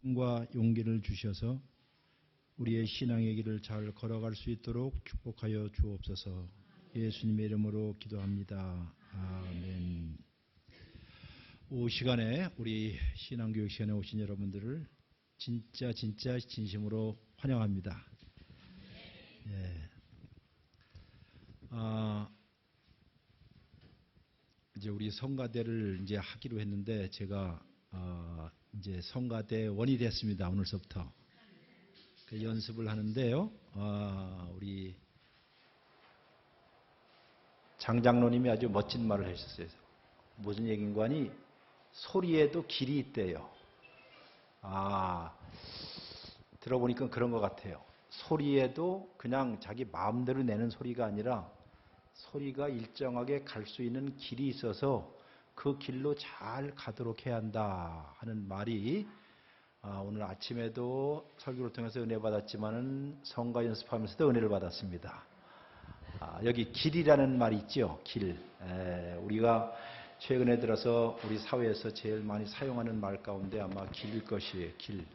힘과 용기를 주셔서 우리의 신앙의 길을 잘 걸어갈 수 있도록 축복하여 주옵소서. 예수님의 이름으로 기도합니다. 아멘. 오후 시간에 우리 신앙교육 시간에 오신 여러분들을 진짜 진심으로 환영합니다. 예. 이제 우리 성가대를 이제 하기로 했는데 제가 이제 성가대원이 됐습니다. 오늘서부터 그 연습을 하는데요. 우리 장장로님이 아주 멋진 말을 하셨어요. 무슨 얘기인가 하니 소리에도 길이 있대요. 들어보니까 그런 것 같아요. 소리에도 그냥 자기 마음대로 내는 소리가 아니라 소리가 일정하게 갈 수 있는 길이 있어서 그 길로 잘 가도록 해야 한다 하는 말이 오늘 아침에도 설교를 통해서 은혜 받았지만은 성가 연습하면서도 은혜를 받았습니다. 여기 길이라는 말이 있죠. 길. 우리가 최근에 들어서 우리 사회에서 제일 많이 사용하는 말 가운데 아마 길일 것이에요. 길.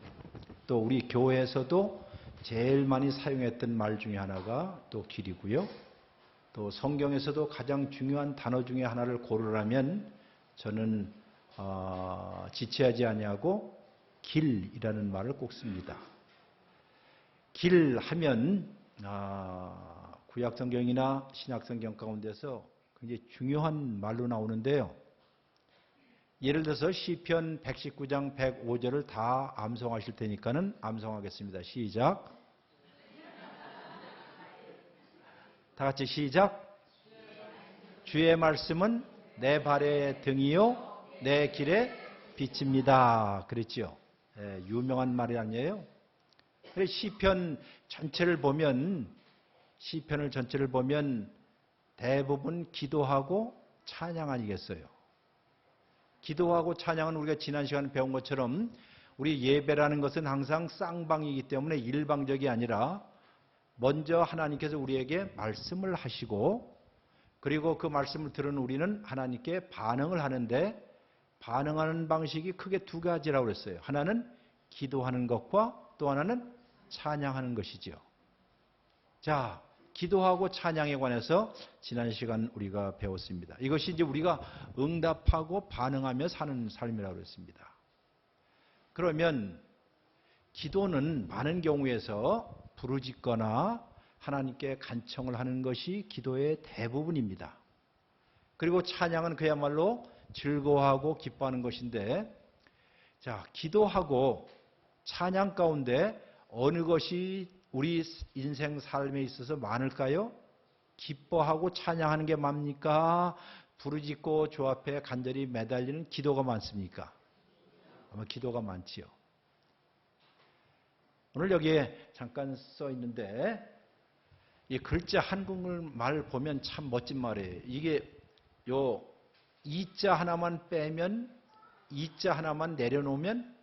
또 우리 교회에서도 제일 많이 사용했던 말 중에 하나가 또 길이고요. 또 성경에서도 가장 중요한 단어 중에 하나를 고르라면 저는 지체하지 아니하고 길이라는 말을 꼭 씁니다. 길 하면 구약성경이나 신약성경 가운데서 굉장히 중요한 말로 나오는데요. 예를 들어서 시편 119장 105절을 다 암송하실 테니까는 암송하겠습니다. 시작. 다 같이 시작. 주의 말씀은 내 발의 등이요 내 길의 빛입니다. 그랬죠. 유명한 말이 아니에요. 시편 전체를 보면 대부분 기도하고 찬양 아니겠어요. 기도하고 찬양은 우리가 지난 시간에 배운 것처럼 우리 예배라는 것은 항상 쌍방이기 때문에 일방적이 아니라 먼저 하나님께서 우리에게 말씀을 하시고 그리고 그 말씀을 들은 우리는 하나님께 반응을 하는데 반응하는 방식이 크게 두 가지라고 그랬어요. 하나는 기도하는 것과 또 하나는 찬양하는 것이죠. 자, 기도하고 찬양에 관해서 지난 시간 우리가 배웠습니다. 이것이 이제 우리가 응답하고 반응하며 사는 삶이라고 그랬습니다. 그러면 기도는 많은 경우에서 부르짖거나 하나님께 간청을 하는 것이 기도의 대부분입니다. 그리고 찬양은 그야말로 즐거워하고 기뻐하는 것인데, 자, 기도하고 찬양 가운데 어느 것이 우리 인생 삶에 있어서 많을까요? 기뻐하고 찬양하는 게 뭡니까? 부르짖고 주 앞에 간절히 매달리는 기도가 많습니까? 아마 기도가 많지요. 오늘 여기에 잠깐 써 있는데 이 글자 한국말 보면 참 멋진 말이에요. 이게 요 이자 하나만 빼면 이자 하나만 내려놓으면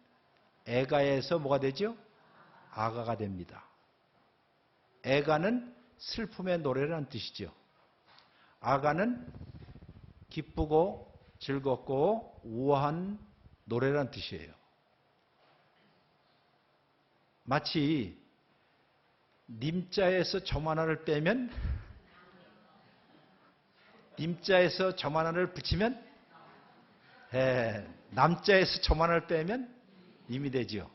애가에서 뭐가 되죠? 아가가 됩니다. 애가는 슬픔의 노래라는 뜻이죠. 아가는 기쁘고 즐겁고 우아한 노래라는 뜻이에요. 마치 님자에서 점 하나를 빼면 님자에서 점 하나를 붙이면 남자에서 점 하나를 빼면 님이 되죠.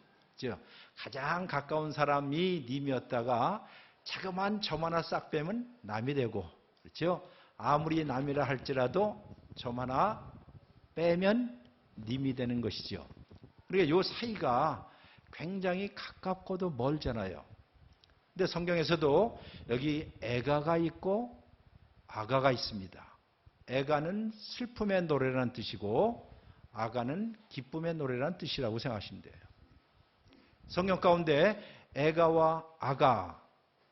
가장 가까운 사람이 님이었다가 자그마한 점 하나 싹 빼면 남이 되고, 그렇죠? 아무리 남이라 할지라도 점 하나 빼면 님이 되는 것이죠. 그러니까 이 사이가 굉장히 가깝고도 멀잖아요. 근데 성경에서도 여기 애가가 있고 아가가 있습니다. 애가는 슬픔의 노래라는 뜻이고 아가는 기쁨의 노래라는 뜻이라고 생각하시면 돼요. 성경 가운데 애가와 아가,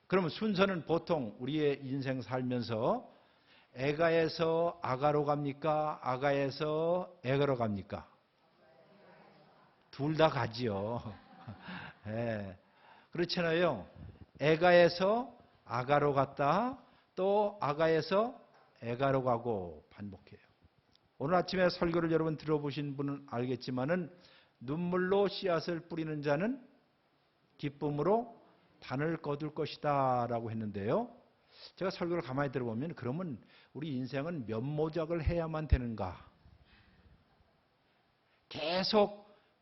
그러면 순서는 보통 우리의 인생 살면서 애가에서 아가로 갑니까? 아가에서 애가로 갑니까? 둘 다 가지요. 그렇잖아요. 애가에서 아가로 갔다 또 아가에서 애가로 가고 반복해요. 오늘 아침에 설교를 여러분 들어보신 분은 알겠지만은 눈물로 씨앗을 뿌리는 자는 기쁨으로 단을 거둘 것이다 라고 했는데요. 제가 설교를 가만히 들어보면 그러면 우리 인생은 몇 모작을 해야만 되는가?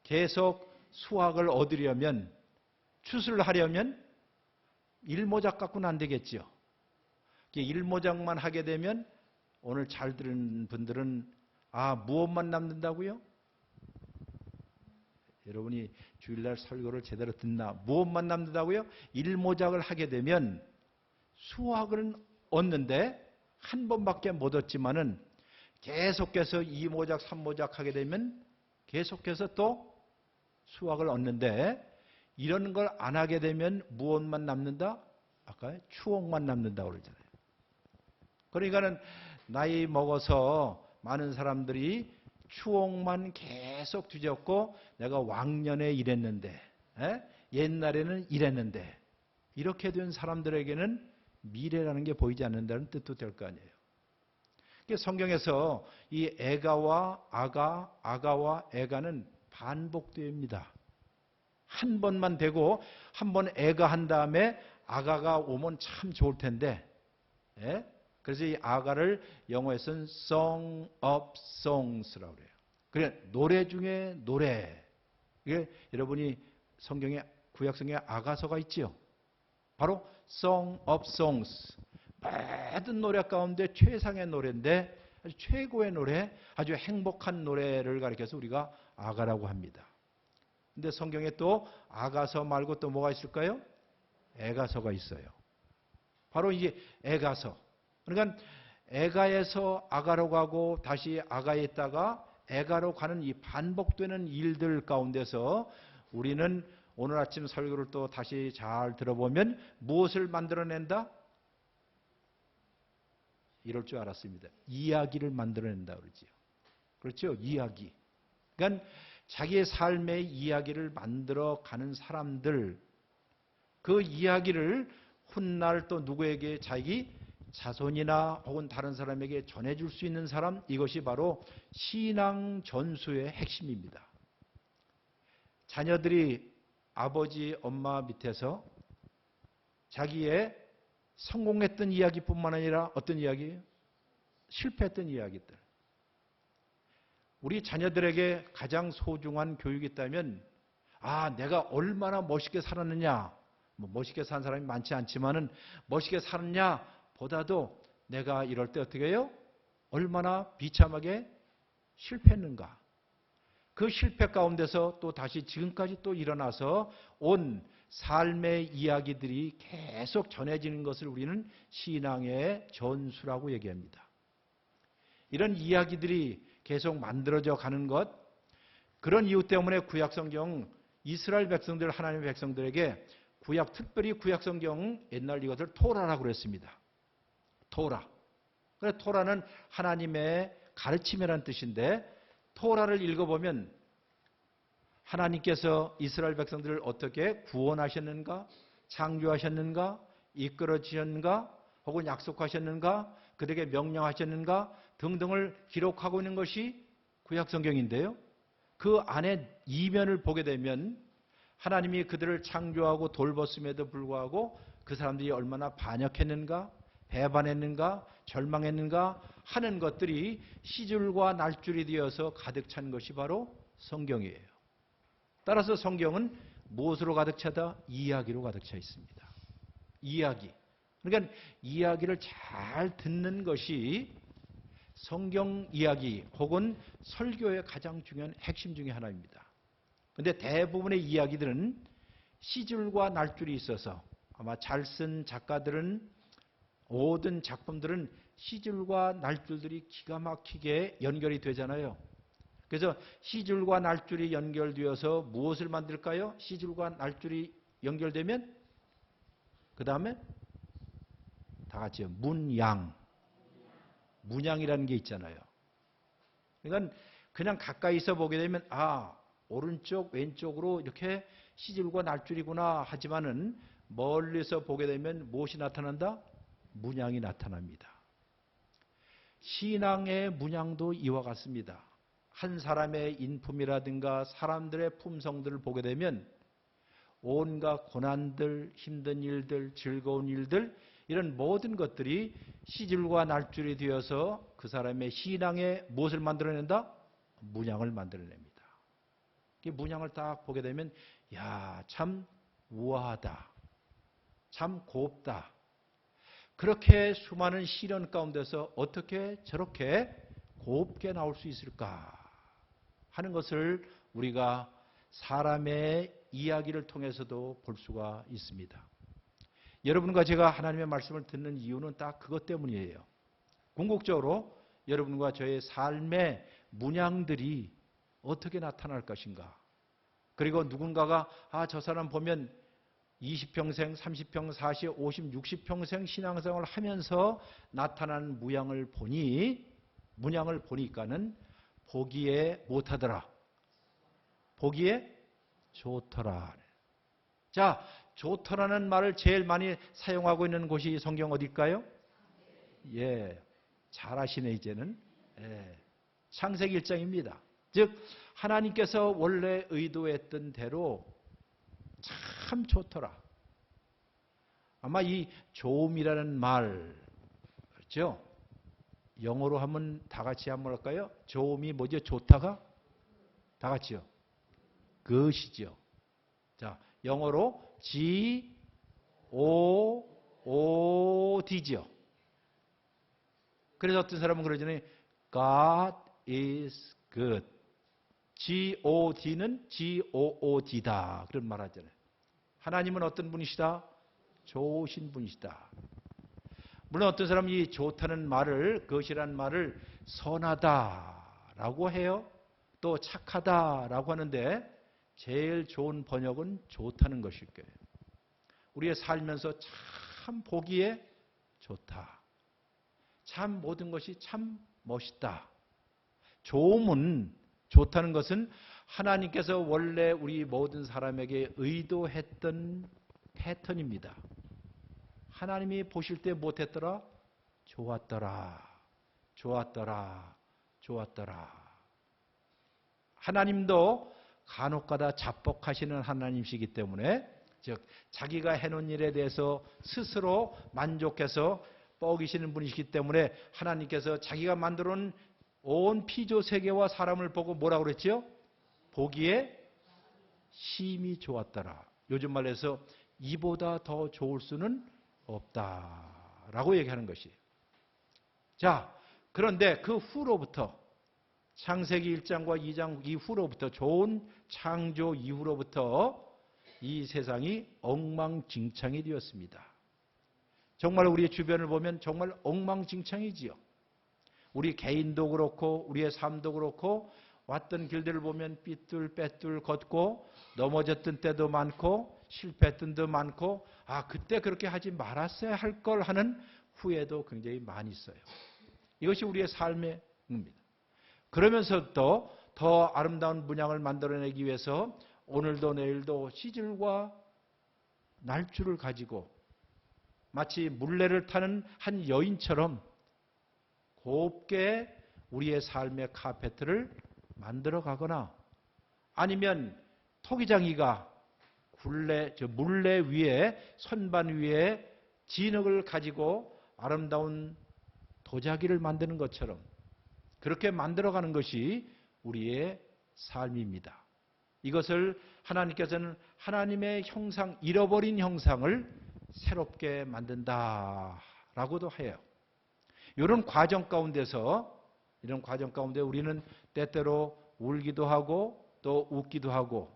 계속 수확을 얻으려면, 추수하려면 1모작 갖고는 안 되겠죠. 1모작만 하게 되면 오늘 잘 들은 분들은 무엇만 남는다고요? 여러분이 주일날 설교를 제대로 듣나? 무엇만 남는다고요? 1모작을 하게 되면 수확을 얻는데 한 번밖에 못 얻지만은 계속해서 2모작, 3모작 하게 되면 계속해서 또 수확을 얻는데 이런 걸 안 하게 되면 무엇만 남는다? 아까 추억만 남는다고 그러잖아요. 그러니까는 나이 먹어서 많은 사람들이 추억만 계속 뒤졌고 내가 왕년에 이랬는데 옛날에는 이랬는데 이렇게 된 사람들에게는 미래라는 게 보이지 않는다는 뜻도 될 거 아니에요. 성경에서 이 애가와 아가와 애가는 반복됩니다. 한 번만 되고 한 번 애가 한 다음에 아가가 오면 참 좋을 텐데 그래서 이 아가를 영어에서는 Song of Songs라고 그래요. 그래 노래 중에 노래. 이게 여러분이 성경에 구약성경에 아가서가 있지요. 바로 Song of Songs. 모든 노래 가운데 최상의 노래인데 아주 최고의 노래, 아주 행복한 노래를 가리켜서 우리가 아가라고 합니다. 근데 성경에 또 아가서 말고 또 뭐가 있을까요? 애가서가 있어요. 바로 이게 애가서. 그러니까 애가에서 아가로 가고 다시 아가에 있다가 애가로 가는 이 반복되는 일들 가운데서 우리는 오늘 아침 설교를 또 다시 잘 들어보면 무엇을 만들어낸다? 이럴 줄 알았습니다. 이야기를 만들어낸다 그러지요. 그렇죠? 이야기. 그러니까 자기의 삶의 이야기를 만들어가는 사람들, 그 이야기를 훗날 또 누구에게 자기 자손이나 혹은 다른 사람에게 전해줄 수 있는 사람, 이것이 바로 신앙 전수의 핵심입니다. 자녀들이 아버지, 엄마 밑에서 자기의 성공했던 이야기뿐만 아니라 어떤 이야기? 실패했던 이야기들. 우리 자녀들에게 가장 소중한 교육이 있다면 내가 얼마나 멋있게 살았느냐, 멋있게 산 사람이 많지 않지만은 멋있게 살았냐 보다도 내가 이럴 때 어떻게 해요? 얼마나 비참하게 실패했는가. 그 실패 가운데서 또 다시 지금까지 또 일어나서 온 삶의 이야기들이 계속 전해지는 것을 우리는 신앙의 전수라고 얘기합니다. 이런 이야기들이 계속 만들어져 가는 것, 그런 이유 때문에 구약성경 이스라엘 백성들, 하나님의 백성들에게 특별히 구약성경 옛날 이것을 토라라고 그랬습니다. 토라. 그래서 토라는 하나님의 가르침이라는 뜻인데 토라를 읽어보면 하나님께서 이스라엘 백성들을 어떻게 구원하셨는가, 창조하셨는가, 이끌어 주셨는가, 혹은 약속하셨는가, 그들에게 명령하셨는가 등등을 기록하고 있는 것이 구약성경인데요. 그 안에 이면을 보게 되면 하나님이 그들을 창조하고 돌봤음에도 불구하고 그 사람들이 얼마나 반역했는가, 배반했는가, 절망했는가 하는 것들이 시줄과 날줄이 되어서 가득 찬 것이 바로 성경이에요. 따라서 성경은 무엇으로 가득 차다? 이야기로 가득 차 있습니다. 이야기. 그러니까 이야기를 잘 듣는 것이 성경 이야기 혹은 설교의 가장 중요한 핵심 중에 하나입니다. 그런데 대부분의 이야기들은 시줄과 날줄이 있어서 아마 잘 쓴 작가들은 모든 작품들은 시줄과 날줄들이 기가 막히게 연결이 되잖아요. 그래서 시줄과 날줄이 연결되어서 무엇을 만들까요? 시줄과 날줄이 연결되면 그 다음에 다 같이요. 문양. 문양이라는 게 있잖아요. 그러니까 그냥 가까이서 보게 되면 오른쪽 왼쪽으로 이렇게 시줄과 날줄이구나 하지만은 멀리서 보게 되면 무엇이 나타난다? 문양이 나타납니다. 신앙의 문양도 이와 같습니다. 한 사람의 인품이라든가 사람들의 품성들을 보게 되면 온갖 고난들, 힘든 일들, 즐거운 일들 이런 모든 것들이 시줄과 날줄이 되어서 그 사람의 신앙에 무엇을 만들어낸다? 문양을 만들어냅니다. 이 문양을 딱 보게 되면 야, 참 우아하다. 참 곱다. 그렇게 수많은 시련 가운데서 어떻게 저렇게 곱게 나올 수 있을까 하는 것을 우리가 사람의 이야기를 통해서도 볼 수가 있습니다. 여러분과 제가 하나님의 말씀을 듣는 이유는 딱 그것 때문이에요. 궁극적으로 여러분과 저의 삶의 문양들이 어떻게 나타날 것인가. 그리고 누군가가 저 사람 보면 20평생, 30평, 40, 50, 60평생 신앙생활을 하면서 나타난 문양을 보니까는 보기에 못하더라. 보기에 좋더라. 자, 좋더라는 말을 제일 많이 사용하고 있는 곳이 성경 어딜까요? 예, 잘 아시네 이제는. 예, 창세기 1장입니다. 즉 하나님께서 원래 의도했던 대로 참 좋더라. 아마 이 좋음이라는 말, 그렇죠? 영어로 하면 다 같이 한번 할까요? 좋음이 뭐죠? 좋다가? 다 같이요. 그것이죠. 자, 영어로 G-O-O-D죠. 그래서 어떤 사람은 그러잖아요. God is good. G-O-D는 G-O-O-D다. 그런 말 하잖아요. 하나님은 어떤 분이시다? 좋으신 분이시다. 물론 어떤 사람은 이 좋다는 말을, 그것이라는 말을 선하다라고 해요. 또 착하다라고 하는데 제일 좋은 번역은 좋다는 것일 거예요. 우리의 살면서 참 보기에 좋다. 참 모든 것이 참 멋있다. 좋음은, 좋다는 것은 하나님께서 원래 우리 모든 사람에게 의도했던 패턴입니다. 하나님이 보실 때 못했더라? 좋았더라. 좋았더라. 좋았더라. 하나님도 간혹가다 자뻑하시는 하나님이시기 때문에, 즉 자기가 해놓은 일에 대해서 스스로 만족해서 뻐기시는 분이시기 때문에 하나님께서 자기가 만들어놓은 온 피조 세계와 사람을 보고 뭐라고 그랬죠? 보기에 심히 좋았더라. 요즘 말해서 이보다 더 좋을 수는 없다라고 얘기하는 것이에요. 자, 그런데 그 후로부터 창세기 1장과 2장 이후로부터, 좋은 창조 이후로부터 이 세상이 엉망진창이 되었습니다. 정말 우리의 주변을 보면 정말 엉망진창이지요. 우리 개인도 그렇고 우리의 삶도 그렇고 왔던 길들을 보면 삐뚤빼뚤 걷고 넘어졌던 때도 많고 실패했던 때도 많고 그때 그렇게 하지 말았어야 할 걸 하는 후회도 굉장히 많이 있어요. 이것이 우리의 삶의 겁니다. 그러면서도 더 아름다운 문양을 만들어내기 위해서 오늘도 내일도 시줄과 날줄을 가지고 마치 물레를 타는 한 여인처럼 곱게 우리의 삶의 카페트를 만들어 가거나 아니면 토기장이가 물레 위에 선반 위에 진흙을 가지고 아름다운 도자기를 만드는 것처럼 그렇게 만들어가는 것이 우리의 삶입니다. 이것을 하나님께서는 하나님의 형상, 잃어버린 형상을 새롭게 만든다라고도 해요. 이런 과정 가운데 우리는 때때로 울기도 하고 또 웃기도 하고,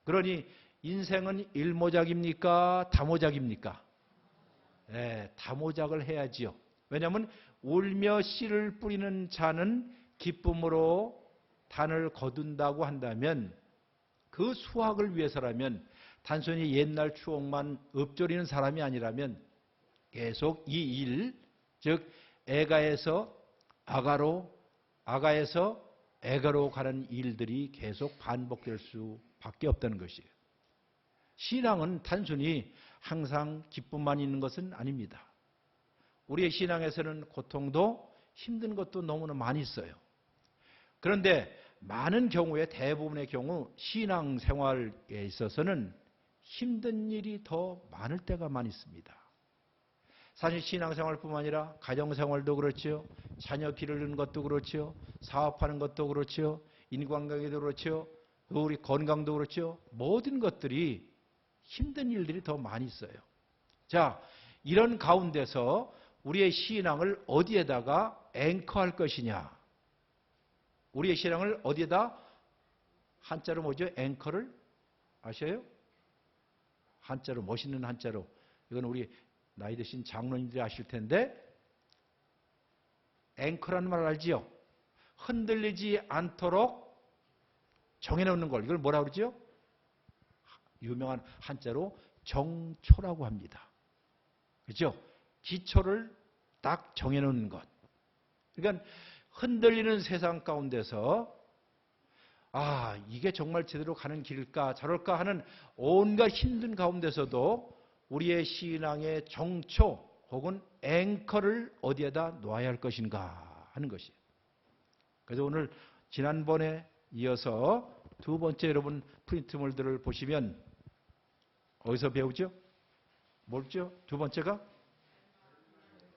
그러니 인생은 일모작입니까? 다모작입니까? 다모작을 해야지요. 왜냐하면 울며 씨를 뿌리는 자는 기쁨으로 단을 거둔다고 한다면, 그 수확을 위해서라면 단순히 옛날 추억만 읊조리는 사람이 아니라면 계속 이 일, 즉 애가에서 아가로, 아가에서 애가로 가는 일들이 계속 반복될 수밖에 없다는 것이에요. 신앙은 단순히 항상 기쁨만 있는 것은 아닙니다. 우리의 신앙에서는 고통도 힘든 것도 너무나 많이 있어요. 그런데 많은 경우에 대부분의 경우 신앙생활에 있어서는 힘든 일이 더 많을 때가 많이 있습니다. 사실 신앙생활뿐만 아니라 가정생활도 그렇죠. 자녀 기르는 것도 그렇죠. 사업하는 것도 그렇죠. 인간관계도 그렇죠. 우리 건강도 그렇죠. 모든 것들이 힘든 일들이 더 많이 있어요. 자, 이런 가운데서 우리의 신앙을 어디에다가 앵커할 것이냐. 우리의 신앙을 어디에다 한자로 뭐죠? 앵커를 아셔요? 한자로 멋있는 한자로. 이건 우리 나이 드신 장로님들이 아실 텐데 앵커라는 말 알지요? 흔들리지 않도록 정해놓는 걸. 이걸 뭐라고 그러죠? 유명한 한자로 정초라고 합니다. 그렇죠? 기초를 딱 정해놓는 것. 그러니까 흔들리는 세상 가운데서 이게 정말 제대로 가는 길일까 저럴까 하는 온갖 힘든 가운데서도 우리의 신앙의 정초 혹은 앵커를 어디에다 놓아야 할 것인가 하는 것이에요. 그래서 오늘 지난번에 이어서 두 번째 여러분 프린트물들을 보시면 어디서 배우죠? 뭘죠? 두 번째가?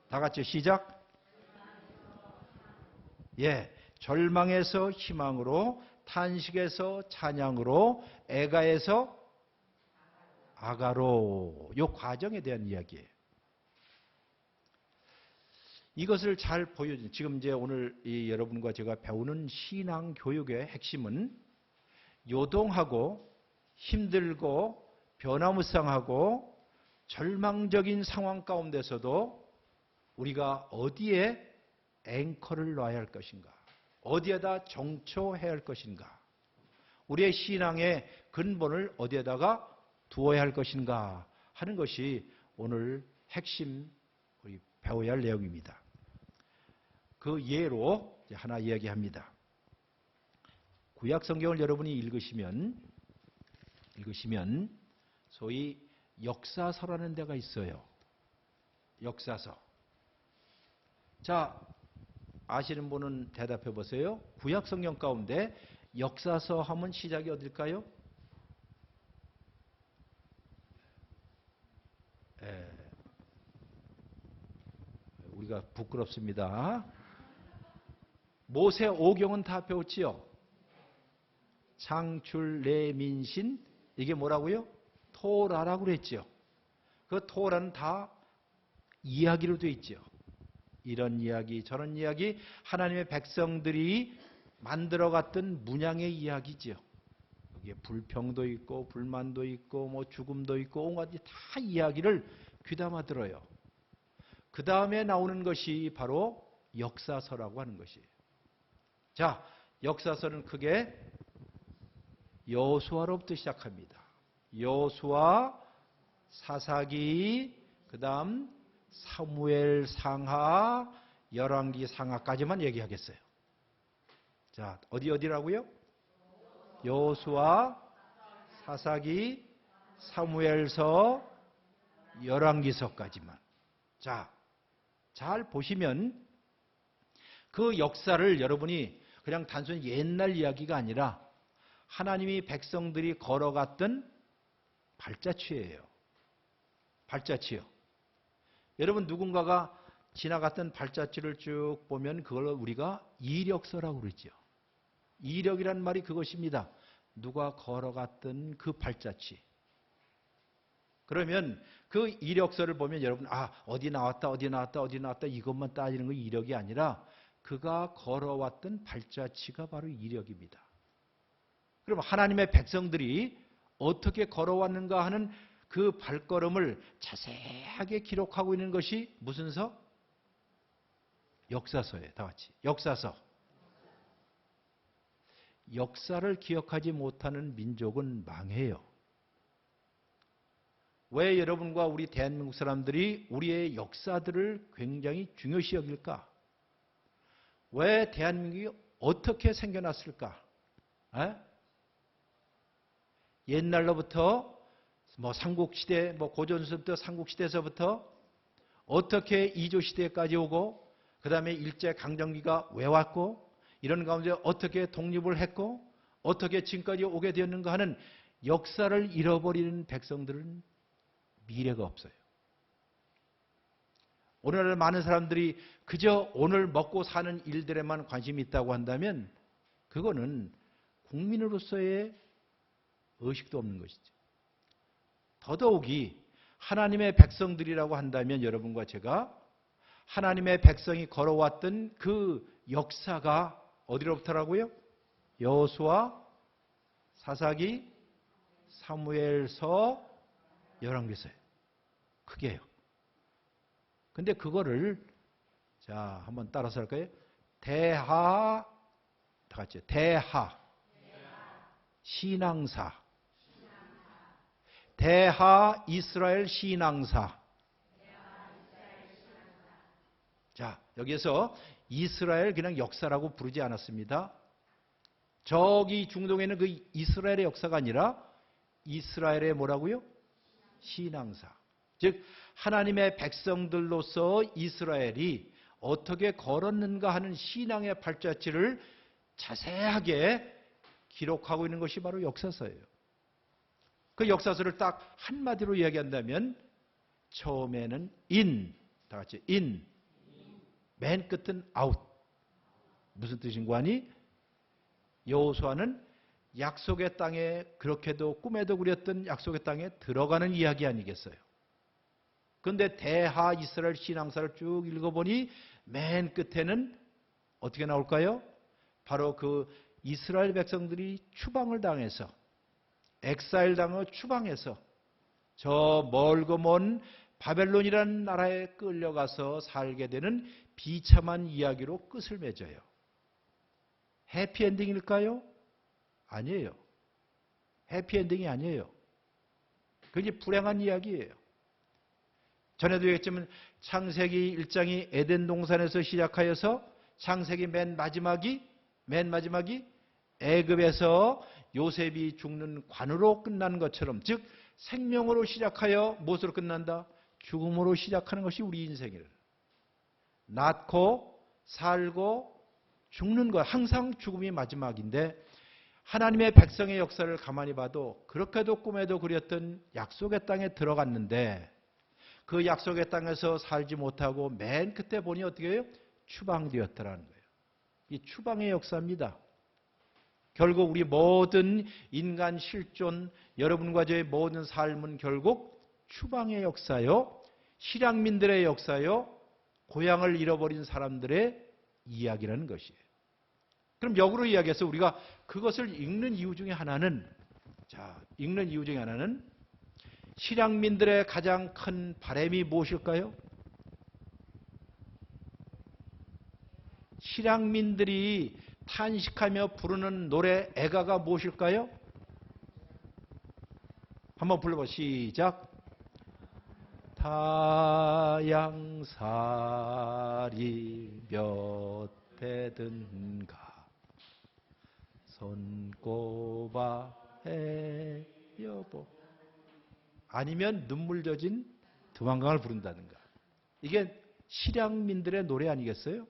다 같이 시작. 예, 절망에서 희망으로, 탄식에서 찬양으로, 애가에서 아가로. 이 과정에 대한 이야기예요. 이것을 잘 보여준 지금 이제 오늘 여러분과 제가 배우는 신앙 교육의 핵심은 요동하고 힘들고 변화무쌍하고 절망적인 상황 가운데서도 우리가 어디에 앵커를 놔야 할 것인가? 어디에다 정초해야 할 것인가? 우리의 신앙의 근본을 어디에다가 두어야 할 것인가 하는 것이 오늘 핵심 우리 배워야 할 내용입니다. 그 예로 하나 이야기합니다. 구약 성경을 여러분이 읽으시면 소위 역사서라는 데가 있어요. 역사서. 자, 아시는 분은 대답해 보세요. 구약 성경 가운데 역사서 하면 시작이 어딜까요? 우리가 부끄럽습니다. 모세 오경은 다 배웠지요? 창출, 레민신, 이게 뭐라고요? 토라라고 그랬죠. 그 토라는 다 이야기로 되어 있죠. 이런 이야기, 저런 이야기, 하나님의 백성들이 만들어갔던 문양의 이야기죠. 여기에 불평도 있고, 불만도 있고, 뭐 죽음도 있고, 온갖 다 이야기를 귀담아 들어요. 그 다음에 나오는 것이 바로 역사서라고 하는 것이에요. 자, 역사서는 크게 여호수아로부터 시작합니다. 여호수아, 사사기, 그 다음 사무엘 상하, 열왕기 상하까지만 얘기하겠어요. 자, 어디라고요? 여호수아, 사사기, 사무엘서, 열왕기서까지만. 자, 잘 보시면 그 역사를 여러분이 그냥 단순히 옛날 이야기가 아니라 하나님이 백성들이 걸어갔던 발자취예요. 발자취요. 여러분 누군가가 지나갔던 발자취를 쭉 보면 그걸 우리가 이력서라고 그러죠. 이력이란 말이 그것입니다. 누가 걸어갔던 그 발자취. 그러면 그 이력서를 보면 여러분 어디 나왔다 이것만 따지는 건 이력이 아니라 그가 걸어왔던 발자취가 바로 이력입니다. 그럼 하나님의 백성들이 어떻게 걸어왔는가 하는 그 발걸음을 자세하게 기록하고 있는 것이 무슨 서? 역사서예요. 다 같이. 역사서. 역사를 기억하지 못하는 민족은 망해요. 왜 여러분과 우리 대한민국 사람들이 우리의 역사들을 굉장히 중요시 여길까? 왜 대한민국이 어떻게 생겨났을까? 옛날로부터 삼국시대, 고전서부터 삼국시대에서부터 어떻게 이조시대까지 오고 그 다음에 일제강점기가 왜 왔고 이런 가운데 어떻게 독립을 했고 어떻게 지금까지 오게 되었는가 하는 역사를 잃어버리는 백성들은 미래가 없어요. 오늘날 많은 사람들이 그저 오늘 먹고 사는 일들에만 관심이 있다고 한다면 그거는 국민으로서의 의식도 없는 것이죠. 더더욱이 하나님의 백성들이라고 한다면 여러분과 제가 하나님의 백성이 걸어왔던 그 역사가 어디로부터라고요? 여호수아, 사사기, 사무엘서, 열왕기서예요. 그게요. 근데 그거를 자 한번 따라서 할까요? 다 같이 대하 신앙사, 대하 이스라엘 신앙사. 자, 여기에서 이스라엘 그냥 역사라고 부르지 않았습니다. 저기 중동에는 그 이스라엘의 역사가 아니라 이스라엘의 뭐라고요? 신앙사. 즉 하나님의 백성들로서 이스라엘이 어떻게 걸었는가 하는 신앙의 발자취를 자세하게 기록하고 있는 것이 바로 역사서예요. 그 역사서를 딱 한마디로 이야기한다면 처음에는 다 같이 맨 끝은 아웃. 무슨 뜻인가 하니 여호수아는 약속의 땅에 그렇게도 꿈에도 그렸던 약속의 땅에 들어가는 이야기 아니겠어요. 그런데 대하 이스라엘 신앙사를 쭉 읽어보니 맨 끝에는 어떻게 나올까요? 바로 그 이스라엘 백성들이 추방을 당해서 엑사일 당해 추방해서 저 멀고 먼 바벨론이라는 나라에 끌려가서 살게 되는 비참한 이야기로 끝을 맺어요. 해피엔딩일까요? 아니에요. 해피엔딩이 아니에요. 그게 불행한 이야기예요. 전에도 얘기했지만 창세기 1장이 에덴 동산에서 시작하여서 창세기 맨 마지막이 애굽에서 요셉이 죽는 관으로 끝나는 것처럼, 즉 생명으로 시작하여 무엇으로 끝난다? 죽음으로 시작하는 것이 우리 인생이에요. 낳고 살고 죽는 것, 항상 죽음이 마지막인데 하나님의 백성의 역사를 가만히 봐도 그렇게도 꿈에도 그렸던 약속의 땅에 들어갔는데 그 약속의 땅에서 살지 못하고 맨 끝에 보니 어떻게 해요? 추방되었더라는 거예요. 이 추방의 역사입니다. 결국 우리 모든 인간 실존, 여러분과 저의 모든 삶은 결국 추방의 역사요, 실향민들의 역사요, 고향을 잃어버린 사람들의 이야기라는 것이에요. 그럼 역으로 이야기해서 우리가 그것을 읽는 이유 중에 하나는, 실향민들의 가장 큰 바람이 무엇일까요? 실향민들이 탄식하며 부르는 노래 애가가 무엇일까요? 한번 불러봐. 시작. 타양살이 몇 해 든가 손꼽아 해여보, 아니면 눈물 젖은 두만강을 부른다든가. 이게 실향민들의 노래 아니겠어요?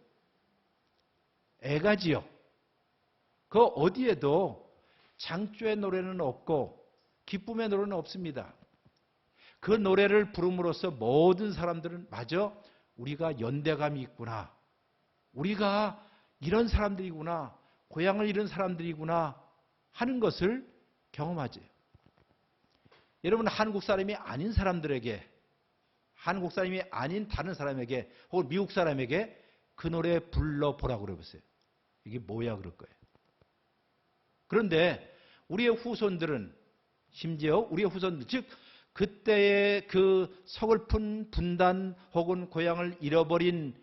애가지요. 그 어디에도 장조의 노래는 없고 기쁨의 노래는 없습니다. 그 노래를 부름으로써 모든 사람들은 맞아, 우리가 연대감이 있구나, 우리가 이런 사람들이구나, 고향을 잃은 사람들이구나 하는 것을 경험하죠. 여러분, 한국 사람이 아닌 사람들에게, 한국 사람이 아닌 다른 사람에게 혹은 미국 사람에게 그 노래 불러보라고 그래보세요. 이게 뭐야 그럴 거예요. 그런데 우리의 후손들은, 심지어 우리의 후손들, 즉 그때의 그 서글픈 분단 혹은 고향을 잃어버린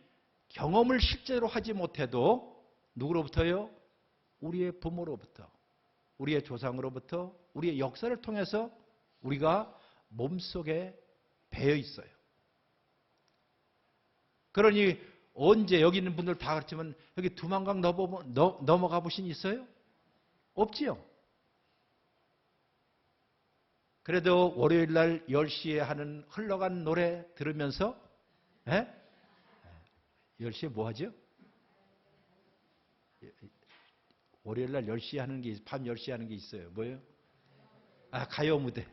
경험을 실제로 하지 못해도 누구로부터요? 우리의 부모로부터, 우리의 조상으로부터, 우리의 역사를 통해서 우리가 몸속에 배어 있어요. 그러니 언제, 여기 있는 분들 다 그렇지만 여기 두만강 넘어가 보신 있어요? 없지요. 그래도 월요일 날 10시에 하는 흘러간 노래 들으면서 10시에 뭐 하죠? 월요일 날 10시에 하는 게, 밤 10시에 하는 게 있어요. 뭐예요? 가요 무대.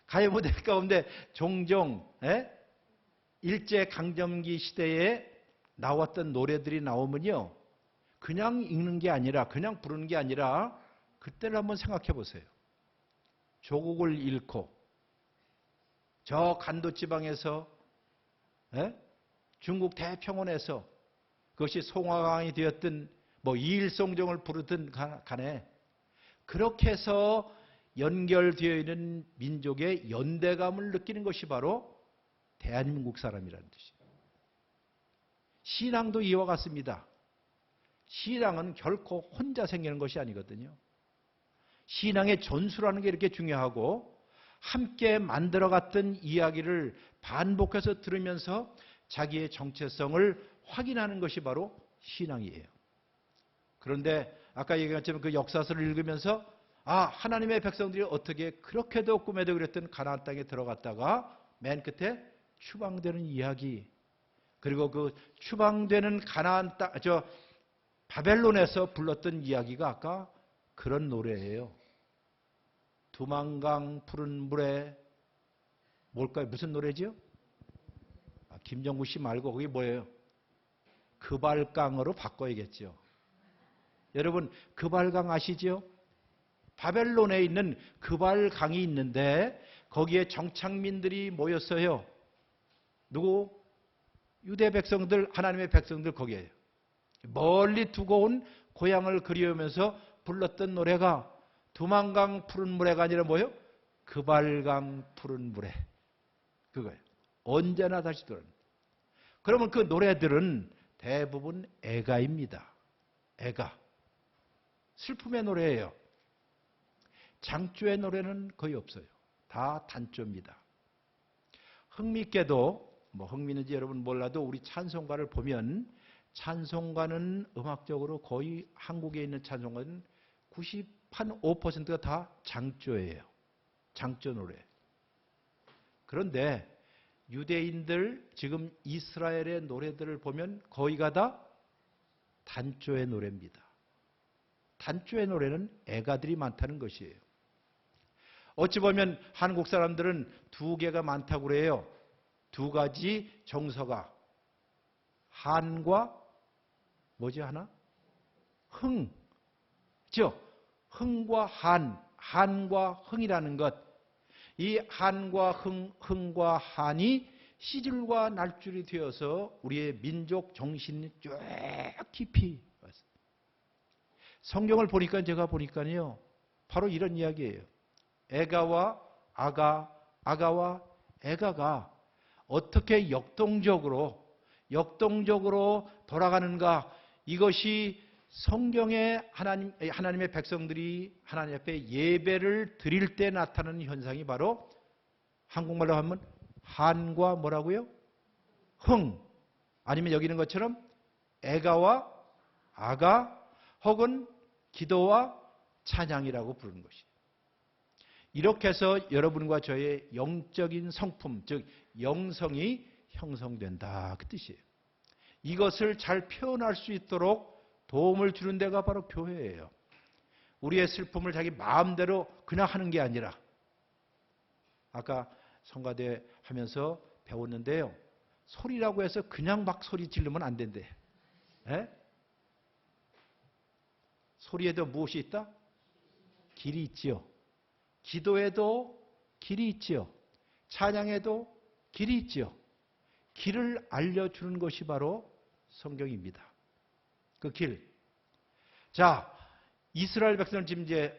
가요 무대 가운데 종종 일제 강점기 시대에 나왔던 노래들이 나오면요, 그냥 읽는 게 아니라, 그냥 부르는 게 아니라, 그때를 한번 생각해 보세요. 조국을 잃고 저 간도 지방에서, 중국 대평원에서, 그것이 송화강이 되었든 뭐 이일송정을 부르든 간에, 그렇게 해서 연결되어 있는 민족의 연대감을 느끼는 것이 바로 대한민국 사람이라는 뜻이에요. 신앙도 이와 같습니다. 신앙은 결코 혼자 생기는 것이 아니거든요. 신앙의 전수라는 게 이렇게 중요하고, 함께 만들어갔던 이야기를 반복해서 들으면서 자기의 정체성을 확인하는 것이 바로 신앙이에요. 그런데 아까 얘기한 것처럼 그 역사서를 읽으면서 하나님의 백성들이 어떻게 그렇게도 꿈에도 그랬던 가나안 땅에 들어갔다가 맨 끝에 추방되는 이야기, 그리고 그 추방되는 가나안 땅, 바벨론에서 불렀던 이야기가 아까 그런 노래예요. 두만강 푸른 물에, 뭘까요? 무슨 노래지요? 김정구 씨 말고 그게 뭐예요? 그발강으로 바꿔야겠죠. 여러분, 그발강 아시죠? 바벨론에 있는 그발강이 있는데 거기에 정착민들이 모였어요. 누구? 유대 백성들, 하나님의 백성들 거기에요. 멀리 두고 온 고향을 그리우면서 불렀던 노래가 두만강 푸른 물에가 아니라 뭐예요? 그발강 푸른 물에. 그거예요. 언제나 다시 돌아옵니다. 그러면 그 노래들은 대부분 애가입니다. 애가. 슬픔의 노래예요. 장조의 노래는 거의 없어요. 다 단조입니다. 흥미있게도, 흥미있는지 여러분 몰라도 우리 찬송가를 보면, 찬송가는 음악적으로 거의 한국에 있는 찬송가는 95%가 다 장조예요. 장조 노래. 그런데 유대인들, 지금 이스라엘의 노래들을 보면 거의가 다 단조의 노래입니다. 단조의 노래는 애가들이 많다는 것이에요. 어찌 보면 한국 사람들은 두 개가 많다고 그래요. 두 가지 정서가. 한과 뭐지 하나? 흥. 그죠? 흥과 한. 한과 흥이라는 것. 이 한과 흥과 한이 시줄과 날줄이 되어서 우리의 민족 정신이 쭉 깊이 왔어요. 성경을 보니까 제가 보니까요, 바로 이런 이야기예요. 애가와 아가, 아가와 애가가 어떻게 역동적으로 돌아가는가, 이것이 성경의 하나님의 백성들이 하나님 앞에 예배를 드릴 때 나타나는 현상이 바로 한국말로 하면 한과 뭐라고요? 흥. 아니면 여기 있는 것처럼 애가와 아가, 혹은 기도와 찬양이라고 부르는 것이에요. 이렇게 해서 여러분과 저의 영적인 성품, 즉 영성이 형성된다, 그 뜻이에요. 이것을 잘 표현할 수 있도록 도움을 주는 데가 바로 교회예요. 우리의 슬픔을 자기 마음대로 그냥 하는 게 아니라, 아까 성가대 하면서 배웠는데요, 소리라고 해서 그냥 막 소리 지르면 안 된대. 소리에도 무엇이 있다? 길이 있지요. 기도에도 길이 있지요. 찬양에도 길이 있지요. 길을 알려주는 것이 바로 성경입니다. 그 길. 자, 이스라엘 백성을 지금 이제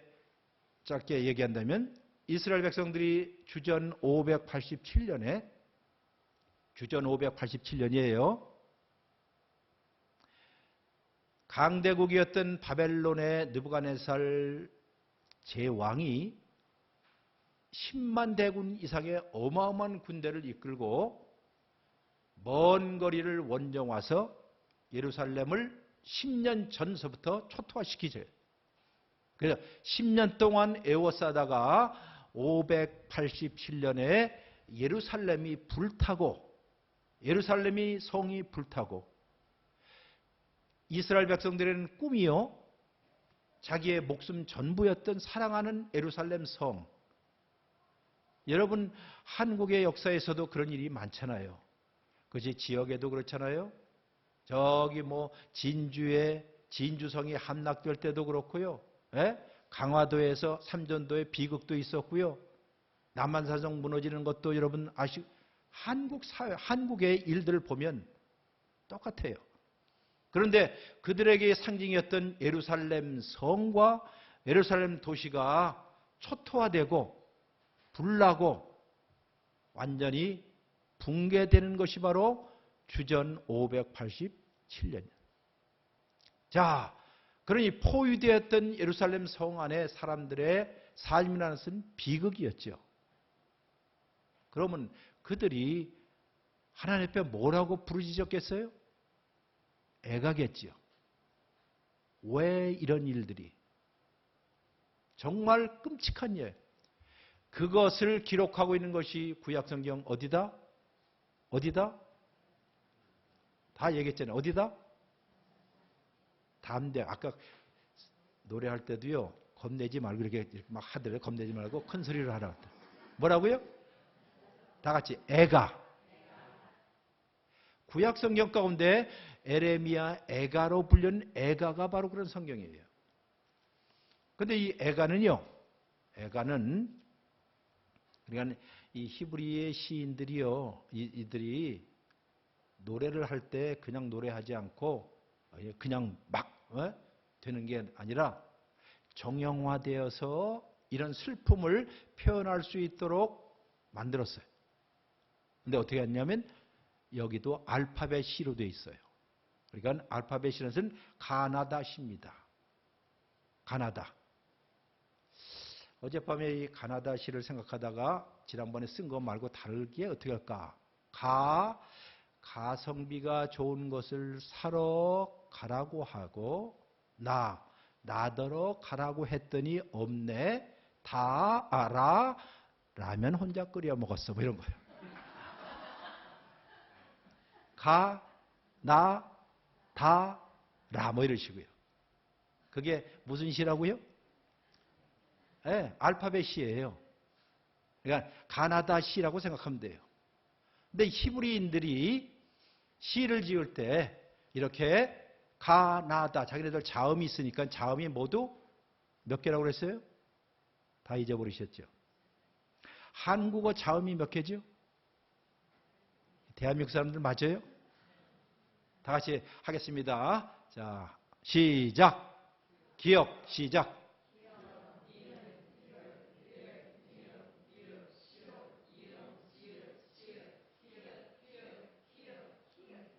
짧게 얘기한다면, 이스라엘 백성들이 주전 587년이에요. 강대국이었던 바벨론의 느부갓네살 제왕이 10만 대군 이상의 어마어마한 군대를 이끌고 먼 거리를 원정 와서 예루살렘을 10년 전서부터 초토화시키죠. 그래서 10년 동안 에워싸다가 587년에 예루살렘이 성이 불타고, 이스라엘 백성들에게는 꿈이요, 자기의 목숨 전부였던 사랑하는 예루살렘 성. 여러분, 한국의 역사에서도 그런 일이 많잖아요. 그것이 지역에도 그렇잖아요. 저기 뭐 진주에 진주성이 함락될 때도 그렇고요. 예? 강화도에서 삼전도에 비극도 있었고요. 남한산성 무너지는 것도 여러분 한국 사회, 한국의 일들을 보면 똑같아요. 그런데 그들에게 상징이었던 예루살렘 성과 예루살렘 도시가 초토화되고 불나고 완전히 붕괴되는 것이 바로 주전 587년. 자, 그러니 포위되었던 예루살렘 성 안에 사람들의 삶이라는 것은 비극이었죠. 그러면 그들이 하나님 앞에 뭐라고 부르짖었겠어요? 애가겠지요. 왜 이런 일들이? 정말 끔찍한 일. 그것을 기록하고 있는 것이 구약성경 어디다? 어디다? 다 얘기했잖아요. 어디다? 담대. 아까 노래할 때도요, 겁내지 말고 이렇게 막 하더래요. 겁내지 말고 큰 소리로 하라. 뭐라고요? 다 같이 애가. 구약성경 가운데 에레미야 애가로 불리는 애가가 바로 그런 성경이에요. 그런데 이 애가는요, 애가는 그러니까 이 히브리의 시인들이요, 이들이 노래를 할 때 그냥 노래하지 않고 그냥 막 되는 게 아니라 정형화되어서 이런 슬픔을 표현할 수 있도록 만들었어요. 근데 어떻게 했냐면 여기도 알파벳 C로 되어 있어요. 그러니까 알파벳 C는 가나다 시입니다. 가나다. 어젯밤에 이 가나다 시를 생각하다가 지난번에 쓴 거 말고 다르게 어떻게 할까? 가성비가 좋은 것을 사러 가라고 하고 나더러 가라고 했더니 없네. 다 알아. 라면 혼자 끓여 먹었어. 뭐 이런 거예요. 라 뭐 이런 식이고요. 그게 무슨 시라고요? 네, 알파벳 시예요. 그러니까 가나다 시라고 생각하면 돼요. 근데 히브리인들이 시를 지을 때 이렇게 가나다, 자기네들 자음이 있으니까 자음이 모두 몇 개라고 그랬어요? 다 잊어버리셨죠? 한국어 자음이 몇 개죠? 대한민국 사람들 맞아요? 다 같이 하겠습니다. 자, 시작. 기억, 시작.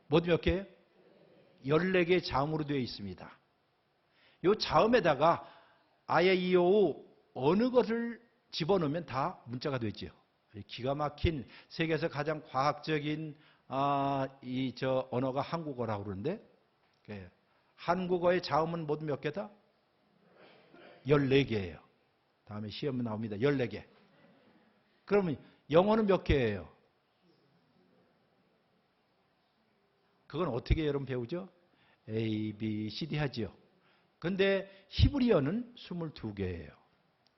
모두 몇 개예요? 14개의 자음으로 되어 있습니다. 이 자음에다가 아예 이오우 어느 것을 집어넣으면 다 문자가 되죠. 기가 막힌 세계에서 가장 과학적인 언어가 한국어라고 그러는데 한국어의 자음은 모두 몇 개다? 14개예요. 다음에 시험에 나옵니다. 14개. 그러면 영어는 몇 개예요? 그건 어떻게 여러분 배우죠? A, B, C, D 하지요. 근데 히브리어는 22개예요.